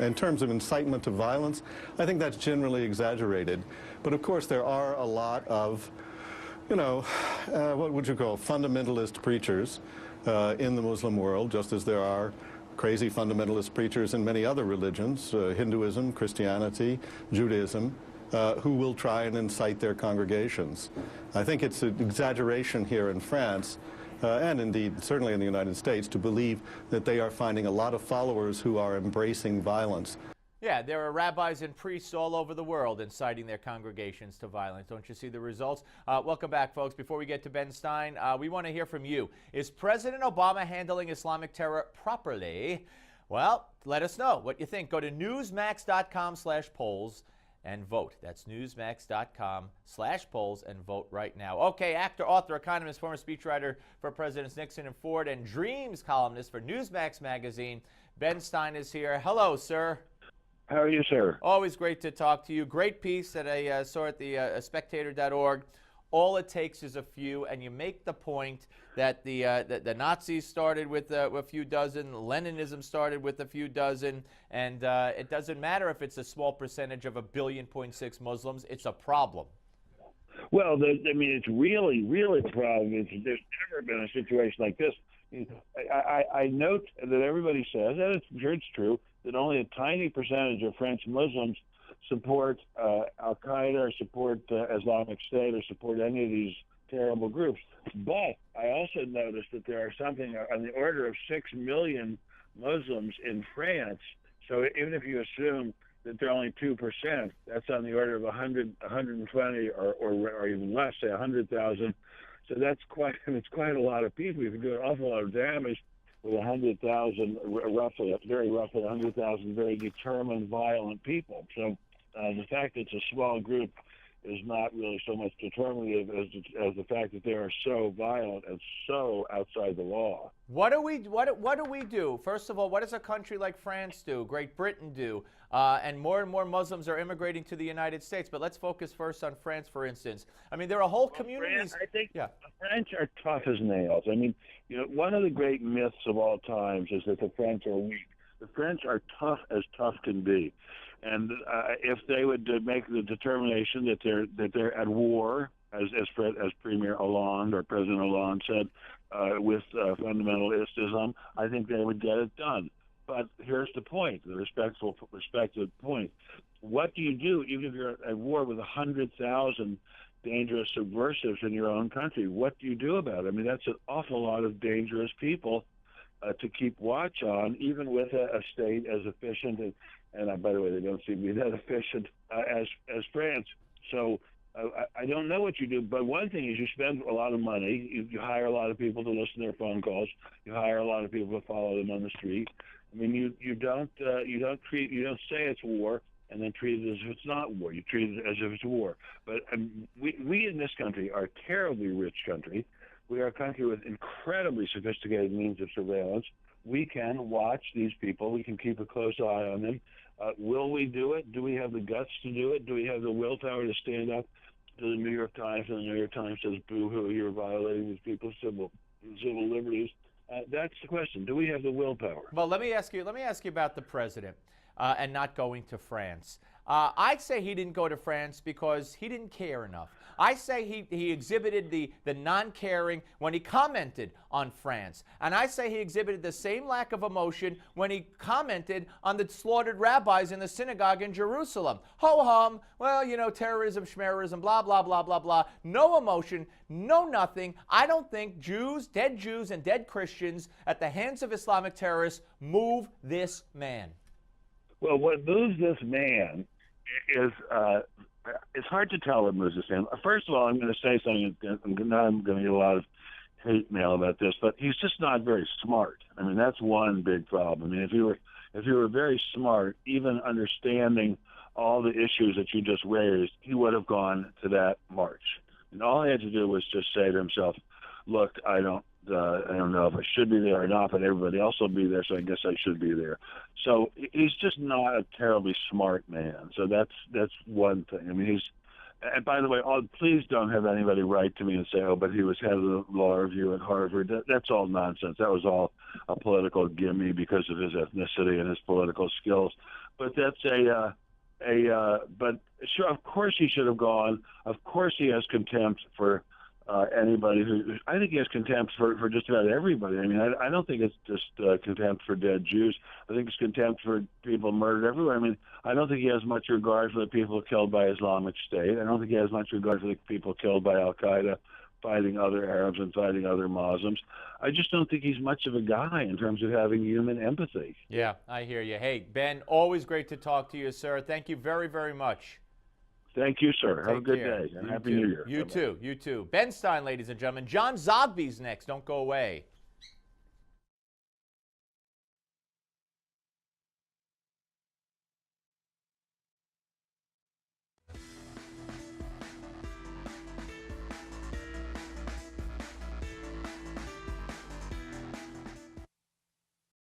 In terms of incitement to violence, I think that's generally exaggerated. But of course, there are a lot of, what would you call fundamentalist preachers in the Muslim world, just as there are crazy fundamentalist preachers in many other religions, Hinduism, Christianity, Judaism, who will try and incite their congregations. I think it's an exaggeration here in France, and indeed certainly in the United States, to believe that they are finding a lot of followers who are embracing violence. Yeah, there are rabbis and priests all over the world inciting their congregations to violence. Don't you see the results? Welcome back, folks. Before we get to Ben Stein, we want to hear from you. Is President Obama handling Islamic terror properly? Well, let us know what you think. Go to newsmax.com/polls and vote. That's newsmax.com/polls and vote right now. Okay, actor, author, economist, former speechwriter for Presidents Nixon and Ford, and Dreemz columnist for Newsmax Magazine, Ben Stein is here. Hello, sir. How are you, sir? Always great to talk to you. Great piece that I saw at the spectator.org. All it takes is a few, and you make the point that the Nazis started with a few dozen, Leninism started with a few dozen, and it doesn't matter if it's a small percentage of 1.6 billion Muslims. It's a problem. Well, it's really a problem. There's never been a situation like this. I note that everybody says, and I'm sure it's true, that only a tiny percentage of French Muslims support Al-Qaeda or support Islamic State or support any of these terrible groups. But I also noticed that there are something on the order of 6 million Muslims in France. So even if you assume that they're only 2%, that's on the order of 100, 120, or even less, say 100,000. So it's quite a lot of people. You can do an awful lot of damage with 100,000, very roughly 100,000 very determined, violent people. So the fact that it's a small group is not really so much determinative as the fact that they are so violent and so outside the law. What do we do? First of all, what does a country like France do? Great Britain do? And more Muslims are immigrating to the United States. But let's focus first on France, for instance. I mean, there are whole communities. I think the French are tough as nails. I mean, one of the great myths of all times is that the French are weak. The French are tough as tough can be. And if they would make the determination that they're at war, as Premier Hollande or President Hollande said, with fundamental Islam, I think they would get it done. But here's the point, the respectful point. What do you do even if you're at war with 100,000 dangerous subversives in your own country? What do you do about it? I mean, that's an awful lot of dangerous people to keep watch on, even with a state as efficient and by the way, they don't seem to be that efficient as France. So I don't know what you do, but one thing is you spend a lot of money. You hire a lot of people to listen to their phone calls. You hire a lot of people to follow them on the street. I mean, you don't say it's war and then treat it as if it's not war. You treat it as if it's war. But we in this country are a terribly rich country. We are a country with incredibly sophisticated means of surveillance. We can watch these people. We can keep a close eye on them. Will we do it? Do we have the guts to do it? Do we have the willpower to stand up to the New York Times and the New York Times says, boo-hoo, you're violating these people's civil liberties? That's the question. Do we have the willpower? Well, let me ask you about the president and not going to France. I'd say he didn't go to France because he didn't care enough. I say he exhibited the non-caring when he commented on France. And I say he exhibited the same lack of emotion when he commented on the slaughtered rabbis in the synagogue in Jerusalem. Ho-hum, well, terrorism, schmerism, blah, blah, blah, blah, blah. No emotion, no nothing. I don't think dead Jews and dead Christians at the hands of Islamic terrorists move this man. Well, what moves this man is it's hard to tell what moves this man. First of all, I'm going to say something. I'm going to get a lot of hate mail about this, but he's just not very smart. I mean, that's one big problem. I mean, if you were very smart, even understanding all the issues that you just raised, he would have gone to that march. And all he had to do was just say to himself, "Look, I don't know if I should be there or not, but everybody else will be there, so I guess I should be there." So he's just not a terribly smart man. So that's one thing. I mean, and by the way, please don't have anybody write to me and say, "Oh, but he was head of the law review at Harvard." That's all nonsense. That was all a political gimme because of his ethnicity and his political skills. but that's but sure, of course he should have gone. Of course he has contempt for anybody who. I think he has contempt for just about everybody. I mean, I don't think it's just contempt for dead Jews. I think it's contempt for people murdered everywhere. I mean, I don't think he has much regard for the people killed by Islamic State. I don't think he has much regard for the people killed by Al Qaeda, fighting other Arabs and fighting other Muslims. I just don't think he's much of a guy in terms of having human empathy. Yeah, I hear you. Hey, Ben, always great to talk to you, sir. Thank you very, very much. Thank you, sir. Have a good care. day, and Happy New Year. You too. You too. Ben Stein, ladies and gentlemen. John Zogby's next. Don't go away.